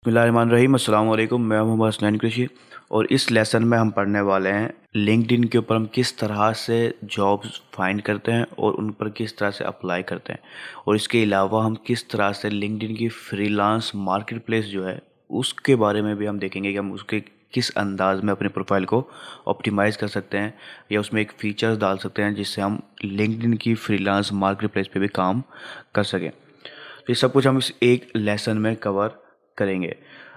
बिस्मिल्लाहिर्रहमानिर्रहीम। अस्सलाम वालेकुम। मैं मोहम्मद हसनैन कृषि और इस लेसन में हम पढ़ने वाले हैं लिंक्डइन के ऊपर हम किस तरह से जॉब्स फाइंड करते हैं और उन पर किस तरह से अप्लाई करते हैं, और इसके अलावा हम किस तरह से लिंक्डइन की फ्रीलांस मार्केट प्लेस जो है उसके बारे में भी हम देखेंगे कि हम उसके किस अंदाज में अपने प्रोफाइल को ऑप्टिमाइज़ कर सकते हैं या उसमें एक फ़ीचर्स डाल सकते हैं जिससे हम लिंक्डइन की फ्रीलांस मार्केट प्लेस पे भी काम कर सकें। तो ये सब कुछ हम इस एक लेसन में कवर करेंगे।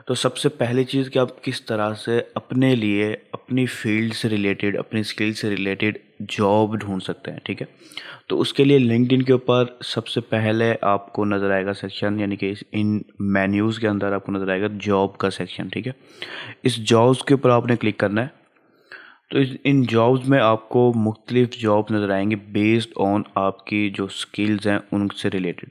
तो सबसे पहली चीज़ कि आप किस तरह से अपने लिए अपनी फील्ड से रिलेटेड, अपनी स्किल से रिलेटेड जॉब ढूंढ सकते हैं, ठीक है। तो उसके लिए लिंक्डइन के ऊपर सबसे पहले आपको नज़र आएगा सेक्शन, यानी कि इन मेन्यूज़ के अंदर आपको नज़र आएगा जॉब का सेक्शन, ठीक है। इस जॉब्स के ऊपर आपने क्लिक करना है। तो इन जॉब्स में आपको मुख्तलिफ जॉब नज़र आएंगे बेस्ड ऑन आपकी जो स्किल्स हैं उनसे रिलेटेड।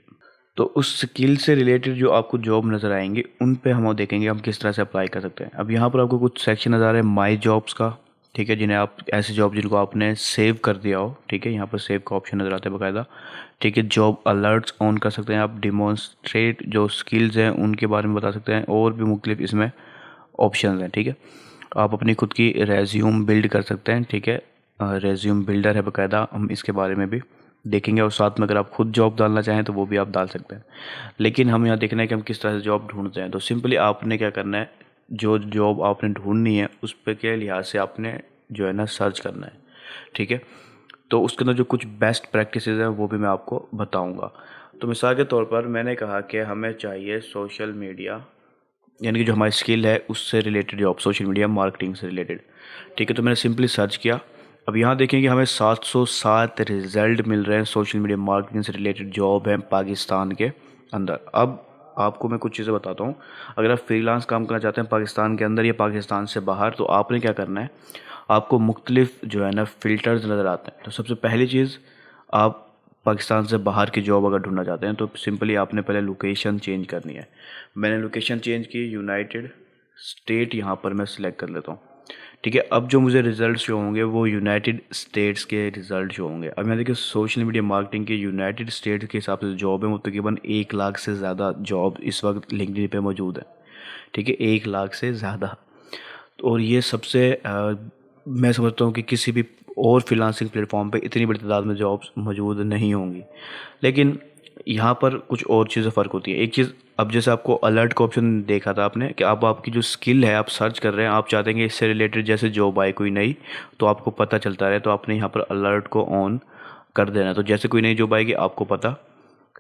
तो उस स्किल से रिलेटेड जो आपको जॉब नज़र आएंगे उन पे हम देखेंगे हम किस तरह से अप्लाई कर सकते हैं। अब यहाँ पर आपको कुछ सेक्शन नज़र आ रहे हैं माई जॉब्स का, ठीक है, जिन्हें आप ऐसे जॉब जिनको आपने सेव कर दिया हो, ठीक है, यहाँ पर सेव का ऑप्शन नज़र आता है बाकायदा, ठीक है। जॉब अलर्ट्स ऑन कर सकते हैं आप, डिमॉन्स्ट्रेट जो स्किल्स हैं उनके बारे में बता सकते हैं, और भी मुख्तलिफ इसमें ऑप्शन हैं, ठीक है। आप अपनी खुद की रेज्यूम बिल्ड कर सकते हैं, ठीक है। रेज्यूम बिल्डर है बाकायदा, हम इसके बारे में भी देखेंगे, और साथ में अगर आप खुद जॉब डालना चाहें तो वो भी आप डाल सकते हैं। लेकिन हम यहाँ देखना है कि हम किस तरह से जॉब ढूंढते हैं। तो सिंपली आपने क्या करना है, जो जॉब आपने ढूंढनी है उस पर के लिहाज से आपने जो है ना सर्च करना है, ठीक है। तो उसके अंदर जो कुछ बेस्ट प्रैक्टिसेस हैं वो भी मैं आपको बताऊंगा। तो मिसाल के तौर पर मैंने कहा कि हमें चाहिए सोशल मीडिया, यानी कि जो हमारी स्किल है उससे related job, social media marketing से रिलेटेड, ठीक है। तो मैंने सिंपली सर्च किया। अब यहाँ देखें कि हमें 707 रिज़ल्ट मिल रहे हैं सोशल मीडिया मार्केटिंग से रिलेटेड जॉब है पाकिस्तान के अंदर। अब आपको मैं कुछ चीज़ें बताता हूँ। अगर आप फ्रीलांस काम करना चाहते हैं पाकिस्तान के अंदर या पाकिस्तान से बाहर, तो आपने क्या करना है, आपको मुख्तलिफ जो है ना फ़िल्टर्स नज़र आते हैं। तो सबसे पहली चीज़, आप पाकिस्तान से बाहर की जॉब अगर ढूंढना चाहते हैं तो सिंपली आपने पहले लोकेशन चेंज करनी है। मैंने लोकेशन चेंज की, यूनाइटेड स्टेट यहाँ पर मैं सिलेक्ट कर लेता हूँ, ठीक है। अब जो मुझे रिजल्ट शो होंगे वो यूनाइटेड स्टेट्स के रिजल्ट शो होंगे। अब यहाँ देखिए सोशल मीडिया मार्केटिंग के यूनाइटेड स्टेट्स के हिसाब से जॉब है वो तकरीबन 1 लाख से ज़्यादा जॉब इस वक्त लिंक्डइन पे मौजूद है, ठीक है, 1 लाख से ज़्यादा। और ये सबसे मैं समझता हूँ कि किसी भी और फ्रीलांसिंग प्लेटफॉर्म पे इतनी बड़ी तादाद में जॉब्स मौजूद नहीं होंगी। लेकिन यहाँ पर कुछ और चीज़ें फ़र्क होती है। एक चीज़, अब जैसे आपको अलर्ट का ऑप्शन देखा था आपने कि अब आपकी जो स्किल है आप सर्च कर रहे हैं, आप चाहते हैं कि इससे रिलेटेड जैसे जॉब आए कोई नई तो आपको पता चलता रहे, तो आपने यहाँ पर अलर्ट को ऑन कर देना है। तो जैसे कोई नई जॉब आएगी आपको पता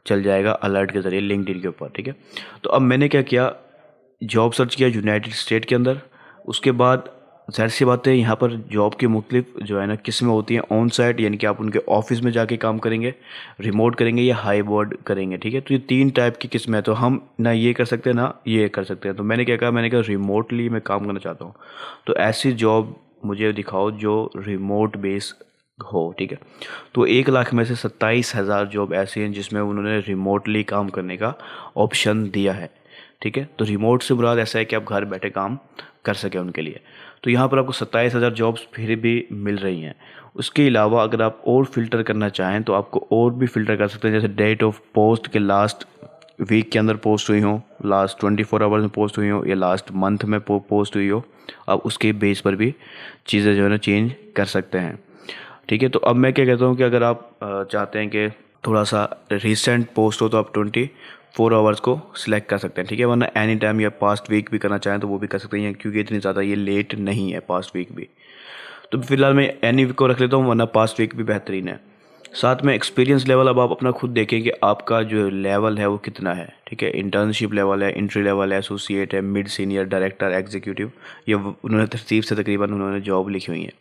चल जाएगा अलर्ट के ज़रिए लिंक्डइन के ऊपर, ठीक है। तो अब मैंने क्या किया, जॉब सर्च किया यूनाइटेड स्टेट के अंदर। उसके बाद ज़ाहिर सी बात है यहाँ पर जॉब की मुख्तलिफ जो है ना किस्में होती हैं। ऑन साइट यानी कि आप उनके ऑफिस में जाके काम करेंगे, रिमोट करेंगे या हाइब्रिड करेंगे, ठीक है। तो ये 3 टाइप की किस्में हैं। तो हम ना ये कर सकते हैं ना ये कर सकते हैं। तो मैंने क्या कहा, मैंने कहा रिमोटली मैं काम करना चाहता हूँ, तो ऐसी जॉब मुझे दिखाओ जो रिमोट बेस हो, ठीक है। तो 1 लाख में से 27,000 जॉब ऐसी हैं जिसमें उन्होंने रिमोटली काम करने का ऑप्शन दिया है, ठीक है। तो रिमोट से मुराद ऐसा है कि आप घर बैठे काम कर सकें उनके लिए। तो यहाँ पर आपको 27,000 जॉब्स फिर भी मिल रही हैं। उसके अलावा अगर आप और फ़िल्टर करना चाहें तो आपको और भी फ़िल्टर कर सकते हैं, जैसे डेट ऑफ पोस्ट के लास्ट वीक के अंदर पोस्ट हुई हो, लास्ट 24 आवर्स में पोस्ट हुई हो, या लास्ट मंथ में पोस्ट हुई हो, आप उसके बेस पर भी चीज़ें जो है ना चेंज कर सकते हैं, ठीक है। तो अब मैं क्या कहता हूँ कि अगर आप चाहते हैं कि थोड़ा सा रिसेंट पोस्ट हो तो आप 24 आवर्स को सिलेक्ट कर सकते हैं, ठीक है। वरना एनी टाइम या पास्ट वीक भी करना चाहें तो वो भी कर सकते हैं, क्योंकि इतनी ज़्यादा ये लेट नहीं है पास्ट वीक भी। तो फिलहाल मैं एनी वीक को रख लेता हूँ, वरना पास्ट वीक भी बेहतरीन है। साथ में एक्सपीरियंस लेवल अब आप अपना खुद देखें कि आपका जो लेवल है वो कितना है, ठीक है। इंटर्नशिप लेवल है, एंट्री लेवल है, एसोसिएट है, मिड सीनियर, डायरेक्टर, एग्जीक्यूटिव, ये उन्होंने तरतीब से तकरीबन उन्होंने जॉब लिखी हुई है।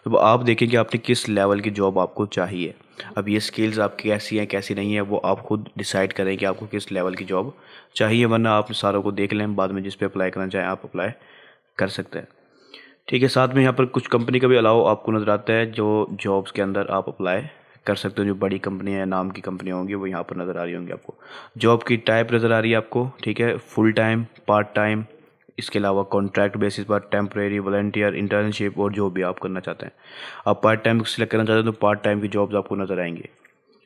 तो आप देखें कि आपने किस लेवल की जॉब आपको चाहिए। अब ये स्किल्स आपकी कैसी हैं कैसी नहीं है वो आप खुद डिसाइड करें कि आपको किस लेवल की जॉब चाहिए, वरना आप सारों को देख लें, बाद में जिस पे अप्लाई करना चाहें आप अप्लाई कर सकते हैं, ठीक है। साथ में यहाँ पर कुछ कंपनी का भी अलाउ आपको नज़र आता है जो जॉब्स के अंदर आप अप्लाई कर सकते हो। जो बड़ी कंपनियाँ या नाम की कंपनियाँ होंगी वो यहाँ पर नज़र आ रही होंगी आपको। जॉब की टाइप नज़र आ रही है आपको, ठीक है, फुल टाइम, पार्ट टाइम, इसके अलावा कॉन्ट्रैक्ट बेसिस पर, टेम्परेरी, वॉलंटियर, इंटर्नशिप, और जो भी आप करना चाहते हैं। आप पार्ट टाइम सेलेक्ट करना चाहते हैं तो पार्ट टाइम की जॉब्स आपको नज़र आएंगी।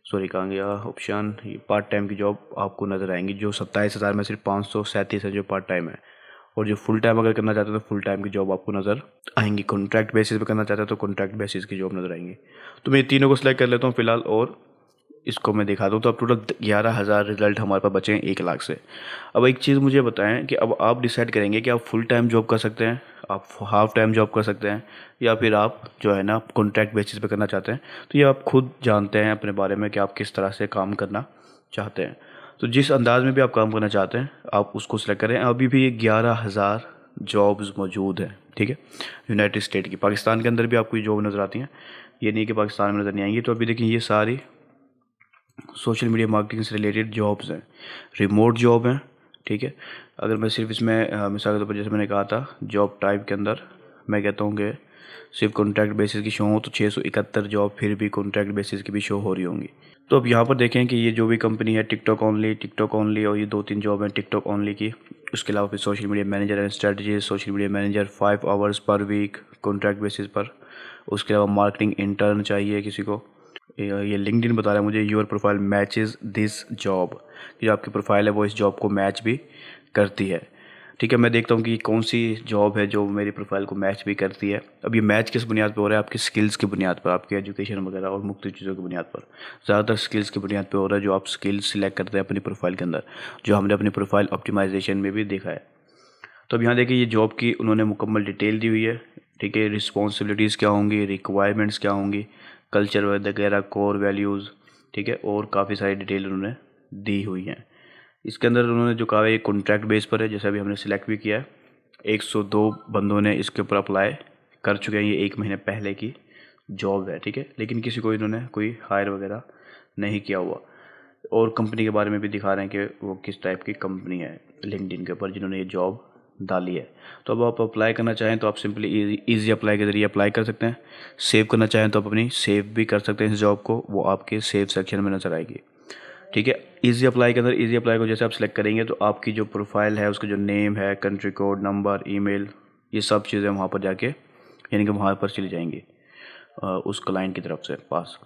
सॉरी कहाँ गया ऑप्शन, पार्ट टाइम की जॉब आपको नज़र आएंगी जो 27,000 में सिर्फ 537 है जो पार्ट टाइम है। और जो फुल टाइम अगर करना चाहते हैं तो फुल टाइम की जॉब आपको नज़र आएंगी। कॉन्ट्रैक्ट बेसिस पे करना चाहते हैं तो कॉन्ट्रैक्ट बेसिस की जॉब नज़र आएंगी। तो मैं तीनों को सिलेक्ट कर लेता हूँ फ़िलहाल और इसको मैं दिखा दूँ। तो अब टोटल 11,000 रिजल्ट हमारे पास बचे हैं 1 लाख से। अब एक चीज़ मुझे बताएं कि अब आप डिसाइड करेंगे कि आप फुल टाइम जॉब कर सकते हैं, आप हाफ टाइम जॉब कर सकते हैं, या फिर आप जो है ना कॉन्ट्रैक्ट बेसिस पे करना चाहते हैं। तो ये आप खुद जानते हैं अपने बारे में कि आप किस तरह से काम करना चाहते हैं। तो जिस अंदाज में भी आप काम करना चाहते हैं आप उसको सिलेक्ट करें। अभी भी 11,000 जॉब्स मौजूद हैं, ठीक है, यूनाइटेड स्टेट की। पाकिस्तान के अंदर भी आपको ये जॉब नज़र आती हैं, ये नहीं कि पाकिस्तान में नज़र नहीं आएंगी। तो अभी देखिए ये सारी सोशल मीडिया मार्केटिंग से रिलेटेड जॉब्स हैं, रिमोट जॉब हैं, ठीक है। अगर मैं सिर्फ इसमें मिसाल के तौर पर जैसे मैंने कहा था जॉब टाइप के अंदर मैं कहता हूँ कि सिर्फ कॉन्ट्रैक्ट बेसिस की शो हो तो 671 जॉब फिर भी कॉन्ट्रैक्ट बेसिस की भी शो हो रही होंगी। तो अब यहाँ पर देखें कि ये जो भी कंपनी है टिकटॉक ओनली और ये 2-3 जॉब हैं टिकटॉक ओनली की। उसके अलावा फिर social media manager and strategy, social media manager 5 hours पर वीक कॉन्ट्रैक्ट बेसिस पर। उसके अलावा मार्केटिंग इंटर्न चाहिए किसी को। ये लिंक्डइन बता रहा है मुझे your profile matches this job, कि जो आपकी प्रोफाइल है वो इस जॉब को मैच भी करती है, ठीक है। मैं देखता हूँ कि कौन सी जॉब है जो मेरी प्रोफाइल को मैच भी करती है। अब ये मैच किस बुनियाद पर हो रहा है? आपकी स्किल्स की बुनियाद पर, आपकी एजुकेशन वगैरह और मुख्तलिफ चीज़ों की बुनियाद पर। ज़्यादातर स्किल्स की बुनियाद पर हो रहा है, जो आप स्किल्स सिलेक्ट करते हैं अपनी प्रोफाइल के अंदर, जो हमने अपनी प्रोफाइल ऑप्टिमाइजेशन में भी देखा है। तो अब यहाँ देखिए ये जॉब की उन्होंने मुकम्मल डिटेल दी हुई है, ठीक है। रिस्पॉन्सिबिलिटीज़ क्या होंगी, रिक्वायरमेंट्स क्या होंगी, कल्चर वगैरह, कोर वैल्यूज़, ठीक है, और काफ़ी सारी डिटेल उन्होंने दी हुई हैं। इसके अंदर उन्होंने जो कहा है ये कॉन्ट्रैक्ट बेस पर है, जैसे अभी हमने सिलेक्ट भी किया है। 102 बंदों ने इसके ऊपर अप्लाई कर चुके हैं, ये 1 महीने पहले की जॉब है, ठीक है। लेकिन किसी को इन्होंने कोई हायर वगैरह नहीं किया हुआ। और कंपनी के बारे में भी दिखा रहे हैं कि वो किस टाइप की कंपनी है लिंक्डइन के ऊपर जिन्होंने ये जॉब डाली है। तो अब आप अप्लाई करना चाहें तो आप सिंपली ईजी अप्लाई के ज़रिए अप्लाई कर सकते हैं। सेव करना चाहें तो आप अपनी सेव भी कर सकते हैं इस जॉब को, वो आपके सेव सेक्शन में नज़र आएगी, ठीक है। ईजी अप्लाई के अंदर ईजी अप्लाई को जैसे आप सिलेक्ट करेंगे तो आपकी जो प्रोफाइल है उसका जो नेम है, कंट्री कोड, नंबर, ईमेल, ये सब चीज़ें वहाँ पर जाके यानी कि वहाँ पर चली जाएंगी उस क्लाइंट की तरफ से पास,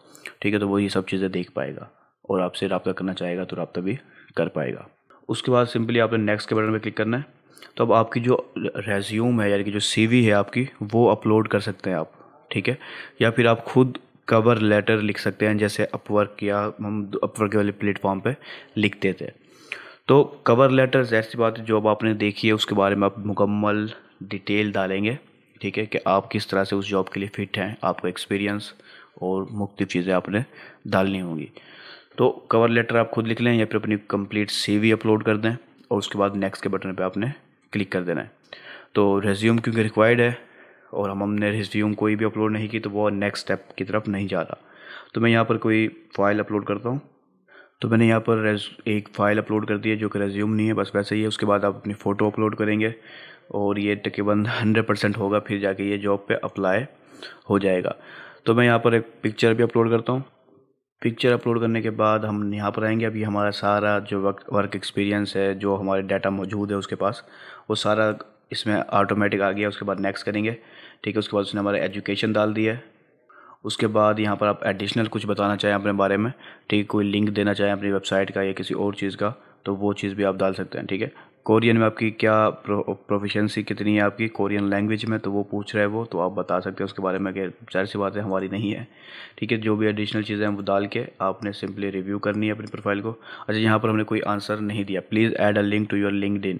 ठीक है। तो वो ये सब चीज़ें देख पाएगा और आपसे रब्ता करना चाहेगा तो रब्ता भी कर पाएगा। उसके बाद सिंपली आपने नेक्स्ट के बटन पर क्लिक करना है। तो अब आपकी जो रेज्यूम है यानी कि जो सीवी है आपकी वो अपलोड कर सकते हैं आप, ठीक है। या फिर आप खुद कवर लेटर लिख सकते हैं, जैसे अपवर्क या हम अपवर्क वाले प्लेटफॉर्म पे लिखते थे। तो कवर लेटर ऐसी बात है जो अब आपने देखी है उसके बारे में आप मुकम्मल डिटेल डालेंगे, ठीक है, कि आप किस तरह से उस जॉब के लिए फ़िट हैं, आपका एक्सपीरियंस और मुख्तलिफ चीज़ें आपने डालनी होंगी। तो कवर लेटर आप खुद लिख लें या फिर अपनी कंप्लीट सीवी अपलोड कर दें और उसके बाद नेक्स्ट के बटन पे आपने क्लिक कर देना है। तो रेज्यूम क्योंकि रिक्वायर्ड है और हमने रेज्यूम कोई भी अपलोड नहीं की तो वो नेक्स्ट स्टेप की तरफ नहीं जा रहा। तो मैं यहाँ पर कोई फ़ाइल अपलोड करता हूँ। तो मैंने यहाँ पर एक फ़ाइल अपलोड कर दी है जो कि रेज्यूम नहीं है, बस वैसे ही है। उसके बाद आप अपनी फ़ोटो अपलोड करेंगे और ये तकरीबन 100% होगा, फिर जाके ये जॉब पे अप्लाई हो जाएगा। तो मैं यहाँ पर एक पिक्चर भी अपलोड करता हूँ। पिक्चर अपलोड करने के बाद हम यहाँ पर आएंगे। अभी हमारा सारा जो वर्क एक्सपीरियंस है, जो हमारे डाटा मौजूद है उसके पास, वो सारा इसमें ऑटोमेटिक आ गया। उसके बाद नेक्स्ट करेंगे, ठीक है। उसके बाद उसने हमारा एजुकेशन डाल दिया है। उसके बाद यहाँ पर आप एडिशनल कुछ बताना चाहें अपने बारे में, ठीक है, कोई लिंक देना चाहें अपनी वेबसाइट का या किसी और चीज़ का, तो वो चीज़ भी आप डाल सकते हैं, ठीक है। कोरियन में आपकी क्या प्रोफिशेंसी कितनी है आपकी कोरियन लैंग्वेज में, तो वो पूछ रहा है वो, तो आप बता सकते हैं उसके बारे में कि जाहिर सी बात है हमारी नहीं है, ठीक है। जो भी एडिशनल चीज़ें हैं वो डाल के आपने सिंपली रिव्यू करनी है अपनी प्रोफाइल को। अच्छा, यहाँ पर हमने कोई आंसर नहीं दिया। Please add a link to your LinkedIn,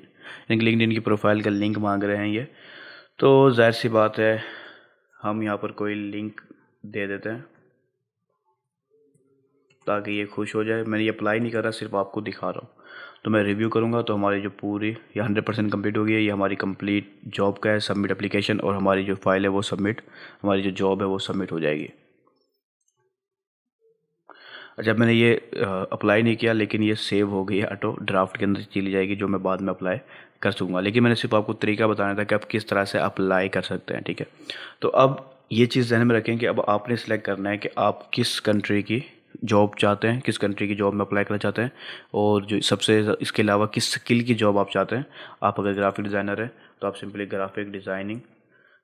यानी लिंक्डइन की प्रोफाइल का लिंक मांग रहे हैं ये। तो जाहिर सी बात है हम यहाँ पर कोई लिंक दे देते हैं ताकि ये खुश हो जाए। मैंने ये अप्लाई नहीं करा, सिर्फ आपको दिखा रहा हूँ। तो मैं रिव्यू करूँगा तो हमारी जो पूरी ये 100% कंप्लीट हो गई है। ये हमारी कंप्लीट जॉब का है, सबमिट एप्लीकेशन, और हमारी जो फाइल है वो सबमिट, हमारी जो जॉब है वो सबमिट हो जाएगी। अच्छा, मैंने ये अप्लाई नहीं किया लेकिन ये सेव हो गई है, ऑटो ड्राफ्ट के अंदर चली जाएगी, जो मैं बाद में अप्लाई कर सकूँगा। लेकिन मैंने सिर्फ आपको तरीका बताना था कि आप किस तरह से अप्लाई कर सकते हैं, ठीक है। तो अब ये चीज़ ध्यान में रखें कि अब आपने सेलेक्ट करना है कि आप किस कंट्री की जॉब चाहते हैं, किस कंट्री की जॉब में अप्लाई करना चाहते हैं, और जो सबसे इसके अलावा किस स्किल की जॉब आप चाहते हैं। आप अगर ग्राफिक डिज़ाइनर हैं तो आप सिंपली ग्राफिक डिज़ाइनिंग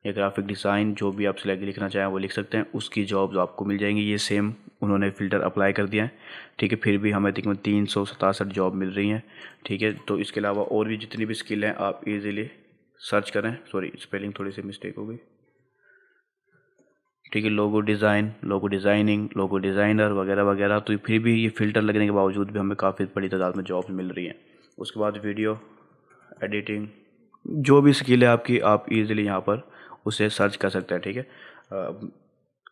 या ग्राफिक डिज़ाइन जो भी आप सिलेक्ट लिखना चाहें वो लिख सकते हैं, उसकी जॉब्स आपको मिल जाएंगी। ये सेम उन्होंने फ़िल्टर अप्लाई कर दिया है, ठीक है। फिर भी हमें तकरीबन 367 जॉब मिल रही हैं, ठीक है। तो इसके अलावा और भी जितनी भी स्किल हैं आप इजीली सर्च करें, सॉरी स्पेलिंग थोड़ी सी मिस्टेक हो गई, ठीक है, लोगो डिज़ाइन, लोगो डिज़ाइनिंग, लोगो डिज़ाइनर वगैरह वगैरह। तो फिर भी ये फ़िल्टर लगने के बावजूद भी हमें काफ़ी बड़ी तादाद में जॉब्स मिल रही हैं। उसके बाद वीडियो एडिटिंग, जो भी स्किल है आपकी, आप इजीली यहाँ पर उसे सर्च कर सकते हैं, ठीक है।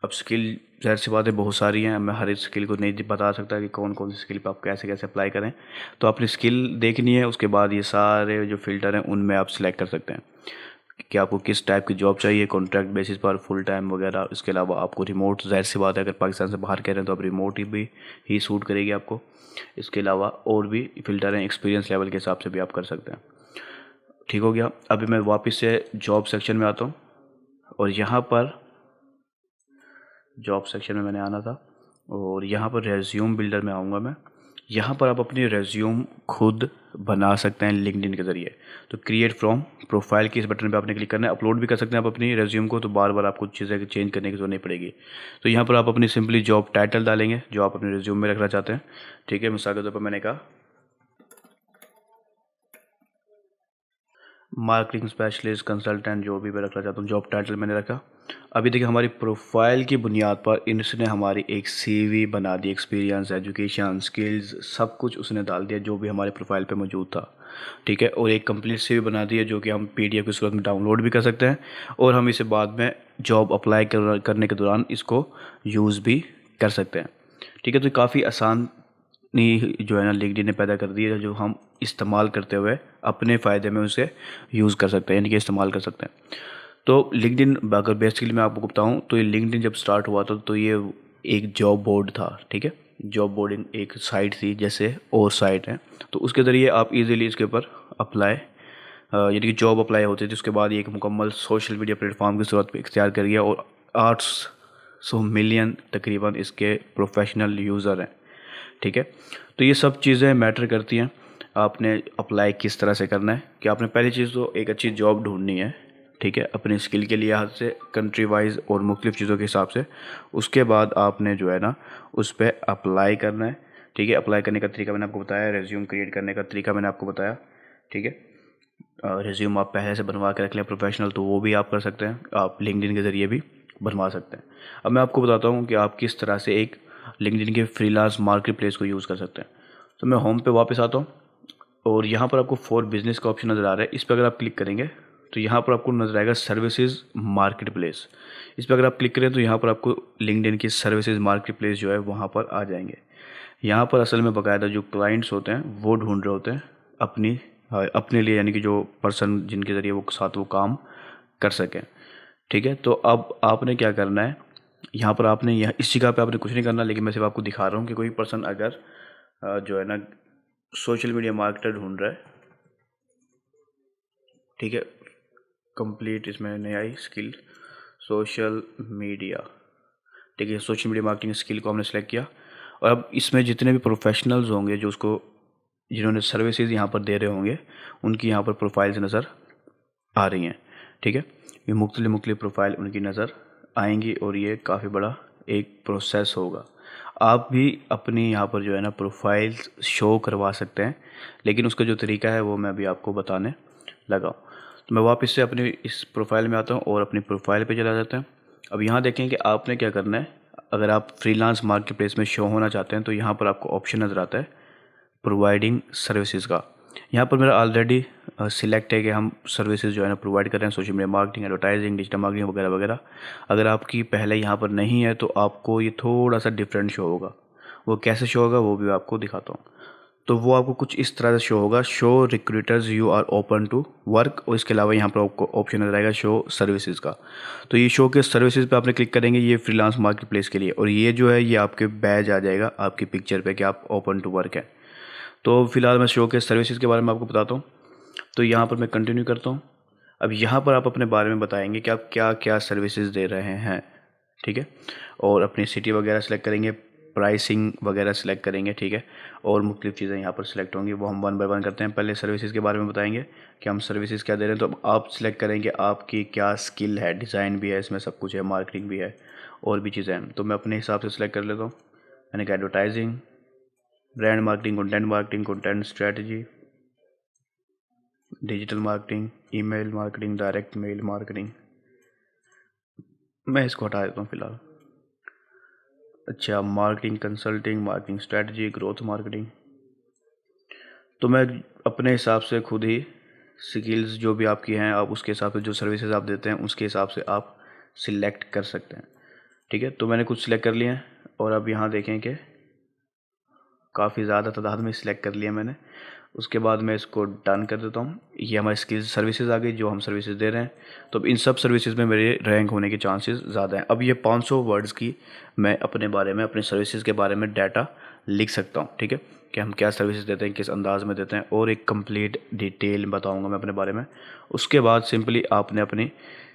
अब स्किल ज़ाहिर सी बात है बहुत सारी हैं, मैं हर एक स्किल को नहीं बता सकता कि कौन कौन सी स्किल पे आप कैसे कैसे अप्लाई करें। तो अपनी स्किल देखनी है, उसके बाद ये सारे जो फ़िल्टर हैं उनमें आप सिलेक्ट कर सकते हैं कि आपको किस टाइप की जॉब चाहिए, कॉन्ट्रैक्ट बेसिस पर, फुल टाइम वगैरह। इसके अलावा आपको रिमोट, ज़ाहिर सी बात है अगर पाकिस्तान से बाहर कह रहे हैं तो आप रिमोट ही सूट करेगी आपको। इसके अलावा और भी फ़िल्टर हैं, एक्सपीरियंस लेवल के हिसाब से भी आप कर सकते हैं। ठीक हो गया। अभी मैं वापस से जॉब सेक्शन में आता हूँ और यहाँ पर जॉब सेक्शन में मैंने आना था और यहाँ पर रेज्यूम बिल्डर में आऊँगा मैं। यहाँ पर आप अपनी रेज्यूम खुद बना सकते हैं लिंक्डइन के ज़रिए। तो क्रिएट फ्रॉम प्रोफाइल की इस बटन पे आपने क्लिक करना है, अपलोड भी कर सकते हैं आप अपनी रेज्यूम को, तो बार बार आपको चीज़ें चेंज करने की जरूरत नहीं पड़ेगी। तो यहाँ पर आप अपनी सिंपली जॉब टाइटल डालेंगे जो आप अपने रेज्यूम में रखना चाहते हैं, ठीक है। मिसाल के तौर पर मैंने कहा मार्केटिंग स्पेशलिस्ट, कंसल्टेंट, जो भी मैं रखना चाहता हूँ, जॉब टाइटल मैंने रखा। अभी देखिए हमारी प्रोफाइल की बुनियाद पर इसने हमारी एक सीवी बना दी, एक्सपीरियंस, एजुकेशन, स्किल्स, सब कुछ उसने डाल दिया जो भी हमारे प्रोफाइल पे मौजूद था, ठीक है। और एक कंप्लीट सीवी बना दी है जो कि हम पीडीएफ की सूरत में डाउनलोड भी कर सकते हैं और हम इसे बाद में जॉब अप्लाई करने के दौरान इसको यूज़ भी कर सकते हैं, ठीक है। तो काफ़ी आसान जो है ना लिंक्डइन ने पैदा कर दी है, जो हम इस्तेमाल करते हुए अपने फ़ायदे में उसे यूज़ कर सकते हैं, यानी कि इस्तेमाल कर सकते हैं। तो लिंक्डइन अगर बेसिकली मैं आपको बताऊं तो ये लिंक्डइन जब स्टार्ट हुआ था तो ये एक जॉब बोर्ड था, ठीक है। जॉब बोर्डिंग एक साइट थी जैसे और साइट है, तो उसके ज़रिए आप इजीली इसके ऊपर अप्लाई, यानी कि जॉब अप्लाई होती थी। उसके बाद ये एक मुकम्मल सोशल मीडिया प्लेटफॉर्म की सूरत में इख्तियार कर गया और 800 मिलियन तकरीबन इसके प्रोफेशनल यूज़र हैं, ठीक है। तो ये सब चीज़ें मैटर करती हैं। आपने अप्लाई किस तरह से करना है कि आपने पहली चीज़ तो एक अच्छी जॉब ढूंढनी है, ठीक है, अपने स्किल के लिहाज से, कंट्री वाइज और मुख्तलिफ़ चीज़ों के हिसाब से। उसके बाद आपने जो है ना उस पर अप्लाई करना है, ठीक है। अप्लाई करने का तरीका मैंने आपको बताया, रेज्यूम क्रिएट करने का तरीका मैंने आपको बताया, ठीक है। रेज्यूम आप पहले से बनवा के रख लें प्रोफेशनल, तो वो भी आप कर सकते हैं, आप लिंक्डइन के ज़रिए भी बनवा सकते हैं। अब मैं आपको बताता हूँ कि आप किस तरह से एक लिंक्डइन के फ्रीलांस मार्केट प्लेस को यूज़ कर सकते हैं। तो मैं होम पे वापस आता हूँ और यहाँ पर आपको फॉर बिजनेस का ऑप्शन नज़र आ रहा है, इस पर अगर आप क्लिक करेंगे तो यहाँ पर आपको नज़र आएगा सर्विसेज मार्केट प्लेस। इस पर अगर आप क्लिक करें तो यहाँ पर आपको लिंक्डइन की सर्विसेज मार्केट प्लेस जो है वहाँ पर आ जाएंगे। यहाँ पर असल में बाकायदा जो क्लाइंट्स होते हैं वो ढूंढ रहे होते हैं अपने लिए, यानी कि जो पर्सन जिनके ज़रिए वो साथ वो काम कर सकें, ठीक है। तो अब आपने क्या करना है, यहाँ पर आपने यहाँ इस जगह पे आपने कुछ नहीं करना, लेकिन मैं सिर्फ आपको दिखा रहा हूँ कि कोई पर्सन अगर जो है ना सोशल मीडिया मार्केटर ढूंढ रहा है, ठीक है, कंप्लीट इसमें नहीं आई स्किल सोशल मीडिया, ठीक है। सोशल मीडिया मार्केटिंग स्किल को हमने सेलेक्ट किया और अब इसमें जितने भी प्रोफेशनल्स होंगे जो उसको जिन्होंने सर्विसेज यहाँ पर दे रहे होंगे उनकी यहाँ पर प्रोफाइल्स नज़र आ रही हैं, ठीक है। ये मुख्तलिफ प्रोफाइल उनकी नज़र आएंगी और ये काफ़ी बड़ा एक प्रोसेस होगा। आप भी अपनी यहाँ पर जो है ना प्रोफाइल शो करवा सकते हैं, लेकिन उसका जो तरीका है वो मैं अभी आपको बताने लगा हूँ। तो मैं वापस से अपनी इस प्रोफाइल में आता हूँ और अपनी प्रोफाइल पे चला जाता हूँ। अब यहाँ देखें कि आपने क्या करना है, अगर आप फ्रीलांस मार्केट प्लेस में शो होना चाहते हैं तो यहाँ पर आपको ऑप्शन नज़र आता है प्रोवाइडिंग सर्विसेज का। यहाँ पर मेरा ऑलरेडी सिलेक्ट है कि हम सर्विसेज जो है ना प्रोवाइड कर रहे हैं, social media marketing, advertising, digital marketing वगैरह वगैरह। अगर आपकी पहले यहाँ पर नहीं है तो आपको ये थोड़ा सा डिफरेंट शो होगा। वो कैसे शो होगा वो भी आपको दिखाता हूँ। तो वो आपको कुछ इस तरह से शो होगा, show recruiters you are open to work, और इसके अलावा यहाँ पर आपको ऑप्शन नजर आएगा शो सर्विसेज का। तो ये शो के सर्विसेज पे आपने क्लिक करेंगे, ये फ्रीलांस मार्केट प्लेस के लिए, और ये जो है ये आपके बैज आ जाएगा आपकी पिक्चर पे कि आप ओपन टू वर्क है। तो फिलहाल मैं शो के सर्विसेज के बारे में आपको बताता हूँ। तो यहाँ पर मैं कंटिन्यू करता हूँ। अब यहाँ पर आप अपने बारे में बताएंगे कि आप क्या क्या सर्विसेज दे रहे हैं, ठीक है, और अपनी सिटी वगैरह सेलेक्ट करेंगे, प्राइसिंग वगैरह सेलेक्ट करेंगे, ठीक है, और मुख्तलिफ चीज़ें यहाँ पर सिलेक्ट होंगी, वो हम वन बाय वन करते हैं। पहले सर्विसेज के बारे में बताएंगे कि हम सर्विसेज क्या दे रहे हैं। तो अब आप सिलेक्ट करेंगे आपकी क्या स्किल है, डिज़ाइन भी है इसमें, सब कुछ है, मार्केटिंग भी है और भी चीज़ें हैं। तो मैं अपने हिसाब से सिलेक्ट कर लेता हूँ। मैंने कहा advertising, brand marketing, content strategy, digital marketing, email marketing, direct mail marketing, मैं इसको हटा देता हूँ फ़िलहाल। अच्छा, marketing consulting, marketing strategy, growth marketing. तो मैं अपने हिसाब से खुद ही स्किल्स जो भी आपकी हैं, आप उसके हिसाब से जो सर्विसेज आप देते हैं उसके हिसाब से आप सिलेक्ट कर सकते हैं। ठीक है, तो मैंने कुछ सिलेक्ट कर लिए हैं और अब यहाँ देखें कि काफ़ी ज़्यादा तादाद में सिलेक्ट कर लिया मैंने। उसके बाद मैं इसको डन कर देता हूँ। ये हमारी स्किल्स सर्विसेज आ गई जो हम सर्विसेज दे रहे हैं। तो अब इन सब सर्विसेज में मेरे रैंक होने के चांसेस ज़्यादा हैं। अब ये 500 वर्ड्स की मैं अपने बारे में, अपने सर्विसेज के बारे में डाटा लिख सकता हूँ। ठीक है, कि हम क्या सर्विसेज देते हैं, किस अंदाज में देते हैं, और एक कंप्लीट डिटेल बताऊँगा मैं अपने बारे में। उसके बाद सिंपली आपने अपनी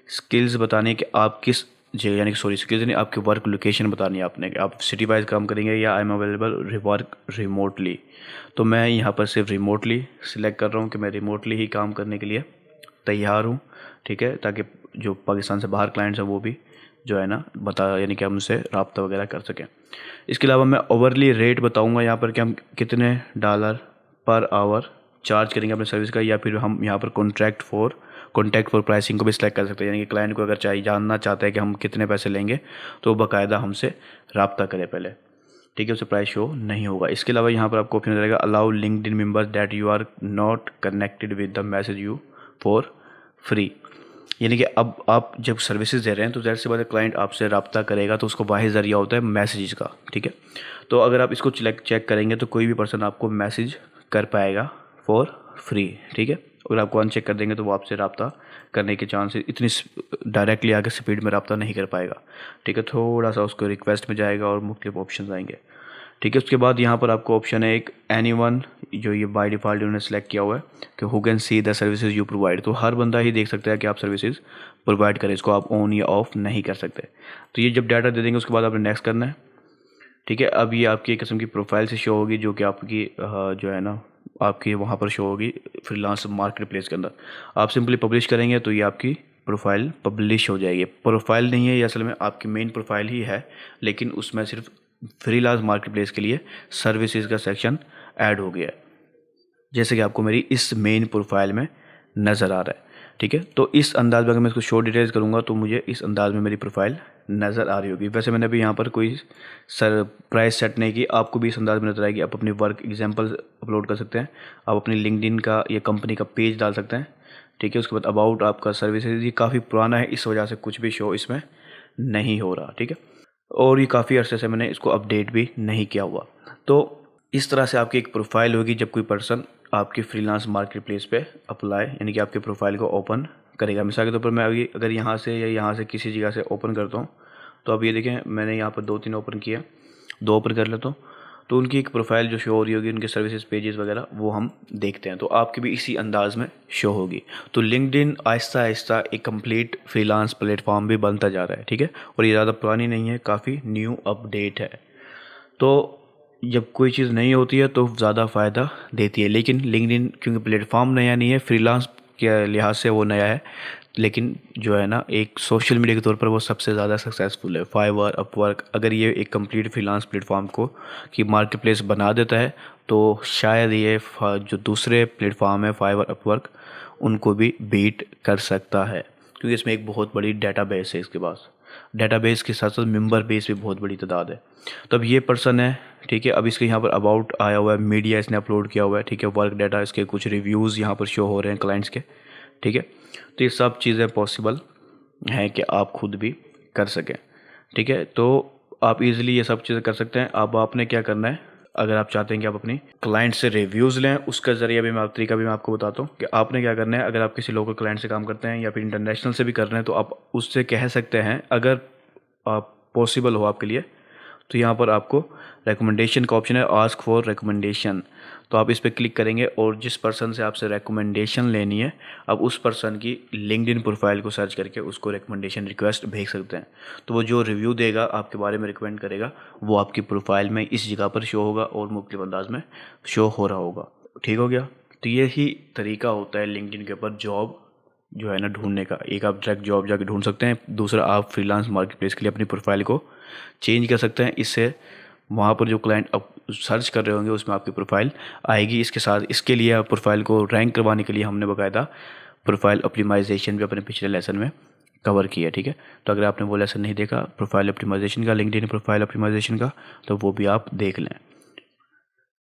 स्किल्स बतानी है कि आप किस जगह, यानी कि सॉरी स्किल्स नहीं, आपकी वर्क लोकेशन बतानी है आपने कि आप सिटी वाइज काम करेंगे या I am available work remotely. तो मैं यहाँ पर सिर्फ रिमोटली सिलेक्ट कर रहा हूँ कि मैं रिमोटली ही काम करने के लिए तैयार हूँ। ठीक है, ताकि जो पाकिस्तान से बाहर क्लाइंट्स हैं वो भी जो है ना यानी कि हम उनसे रब्ता वगैरह कर सकें। इसके अलावा मैं ओवरली रेट बताऊँगा यहाँ पर कि हम कितने डॉलर पर आवर चार्ज करेंगे अपने सर्विस का, या फिर हम यहाँ पर कॉन्टैक्ट फॉर प्राइसिंग को भी सिलेक्ट कर सकते हैं। यानी कि क्लाइंट को अगर जानना चाहते हैं कि हम कितने पैसे लेंगे तो बाकायदा हमसे रब्ता करें पहले। ठीक है, उससे प्राइस शो नहीं होगा। इसके अलावा यहाँ पर आपको ऑप्शन रहेगा allow LinkedIn members that you are not connected with the message you for free. यानी कि अब आप जब सर्विसेज दे रहे हैं तो ज़ाहिर सी बात है क्लाइंट आपसे रब्ता करेगा तो उसको वाहिद ज़रिया होता है मैसेज का। ठीक है, तो अगर आप इसको चेक करेंगे तो कोई भी पर्सन आपको मैसेज कर पाएगा फॉर फ्री। ठीक है, अगर आपको अनचेक कर देंगे तो वो आपसे रब्ता करने के चांसेस इतनी डायरेक्टली आगे स्पीड में रब्ता नहीं कर पाएगा। ठीक है, थोड़ा सा उसको रिक्वेस्ट में जाएगा और मुख्तलिफ ऑप्शन आएंगे। ठीक है, उसके बाद यहाँ पर आपको ऑप्शन है एक एनीवन, जो ये बाय डिफ़ॉल्ट उन्होंने सेलेक्ट किया हुआ है कि who can see the services you provide. तो हर बंदा ही देख सकता है कि आप सर्विसेज प्रोवाइड करें, इसको आप ऑन या ऑफ नहीं कर सकते। तो ये जब डाटा दे देंगे उसके बाद आपने नेक्स्ट करना है। ठीक है, अब ये आपकी एक किस्म की प्रोफाइल से शो होगी जो कि आपकी जो है ना आपकी वहाँ पर शो होगी फ्रीलांस मार्केट प्लेस के अंदर। आप सिंपली पब्लिश करेंगे तो ये आपकी प्रोफाइल पब्लिश हो जाएगी। प्रोफाइल नहीं है ये, असल में आपकी मेन प्रोफाइल ही है, लेकिन उसमें सिर्फ फ्रीलांस मार्केट प्लेस के लिए सर्विसेज का सेक्शन ऐड हो गया है, जैसे कि आपको मेरी इस मेन प्रोफाइल में नज़र आ रहा है। ठीक है, तो इस अंदाज में अगर मैं इसको शो डिटेल्स करूँगा तो मुझे इस अंदाज में मेरी प्रोफाइल नज़र आ रही होगी। वैसे मैंने अभी यहाँ पर कोई प्राइस सेट नहीं की, आपको भी इस अंदाज में नजर आएगी। आप अपनी वर्क एग्जांपल अपलोड कर सकते हैं, आप अपनी लिंक्डइन का या कंपनी का पेज डाल सकते हैं। ठीक है, उसके बाद अबाउट आपका सर्विसेज, ये काफ़ी पुराना है इस वजह से कुछ भी शो इसमें नहीं हो रहा। ठीक है, और ये काफ़ी अर्से से मैंने इसको अपडेट भी नहीं किया हुआ। तो इस तरह से आपकी एक प्रोफाइल होगी जब कोई पर्सन आपके फ्रीलांस मार्केट प्लेस पे अप्लाई, यानी कि आपके प्रोफाइल को ओपन करेगा। मिसाल के तौर पर मैं अभी अगर यहाँ से या यहाँ से किसी जगह से ओपन करता हूँ तो अब ये देखें मैंने यहाँ पर 2-3 ओपन किया, 2 ओपन कर लेता हूँ तो उनकी एक प्रोफाइल जो शो हो रही होगी, उनके सर्विसेज पेजेस वगैरह वो हम देखते हैं। तो आपकी भी इसी अंदाज में शो होगी। तो लिंक्डइन आहिस्ता आहिस्ता एक कंप्लीट फ्रीलांस प्लेटफॉर्म भी बनता जा रहा है। ठीक है, और ये ज़्यादा पुरानी नहीं है, काफ़ी न्यू अपडेट है। तो जब कोई चीज़ नई होती है तो ज़्यादा फ़ायदा देती है, लेकिन लिंक्डइन क्योंकि प्लेटफॉर्म नया नहीं है, फ्रीलांस के लिहाज से वो नया है, लेकिन जो है ना एक सोशल मीडिया के तौर पर वो सबसे ज़्यादा सक्सेसफुल है। फाइवर, अपवर्क, अगर ये एक कंप्लीट फ्रीलांस प्लेटफॉर्म को कि मार्केट प्लेस बना देता है तो शायद ये जो दूसरे प्लेटफॉर्म है फाइवर, अपवर्क, उनको भी बीट कर सकता है, क्योंकि इसमें एक बहुत बड़ी डेटाबेस है इसके पास। डेटाबेस के साथ साथ मेंबर बेस भी बहुत बड़ी तादाद है। तो अब ये पर्सन है, ठीक है, अब इसके यहाँ पर अबाउट आया हुआ है, मीडिया इसने अपलोड किया हुआ है। ठीक है, वर्क डाटा, इसके कुछ रिव्यूज़ यहाँ पर शो हो रहे हैं क्लाइंट्स के। ठीक है, तो ये सब चीज़ें पॉसिबल हैं कि आप खुद भी कर सकें। ठीक है, तो आप इजीली ये सब चीज़ें कर सकते हैं। अब आपने क्या करना है, अगर आप चाहते हैं कि आप अपनी क्लाइंट से रिव्यूज़ लें, उसका ज़रिया भी मैं तरीका भी मैं आपको बताता हूँ कि आपने क्या करना है। अगर आप किसी लोकल क्लाइंट से काम करते हैं या फिर इंटरनेशनल से भी कर रहे हैं तो आप उससे कह सकते हैं, अगर आप पॉसिबल हो आपके लिए, तो यहाँ पर आपको रिकमेंडेशन का ऑप्शन है, आस्क फॉर रिकमेंडेशन। तो आप इस पर क्लिक करेंगे और जिस पर्सन से आपसे रिकमेंडेशन लेनी है, अब उस पर्सन की लिंक्डइन प्रोफाइल को सर्च करके उसको रिकमेंडेशन रिक्वेस्ट भेज सकते हैं। तो वो जो रिव्यू देगा आपके बारे में, रिकमेंड करेगा, वो आपकी प्रोफाइल में इस जगह पर शो होगा और मुख्तलिफ अंदाज में शो हो रहा होगा। ठीक हो गया। तो यही तरीका होता है लिंक्डइन के ऊपर जॉब जो है ना ढूंढने का। एक आप डायरेक्ट जॉब जाके ढूंढ सकते हैं, दूसरा आप फ्रीलांस मार्केट प्लेस के लिए अपनी प्रोफाइल को चेंज कर सकते हैं। इससे वहाँ पर जो क्लाइंट आप सर्च कर रहे होंगे उसमें आपकी प्रोफाइल आएगी। इसके साथ इसके लिए आप प्रोफाइल को रैंक करवाने के लिए हमने बाकायदा प्रोफाइल ऑप्टिमाइजेशन भी अपने पिछले लेसन में कवर किया, ठीक है। तो अगर आपने वो लेसन नहीं देखा प्रोफाइल ऑप्टिमाइजेशन का, लिंक्डइन प्रोफाइल ऑप्टिमाइजेशन का, तो वो भी आप देख लें।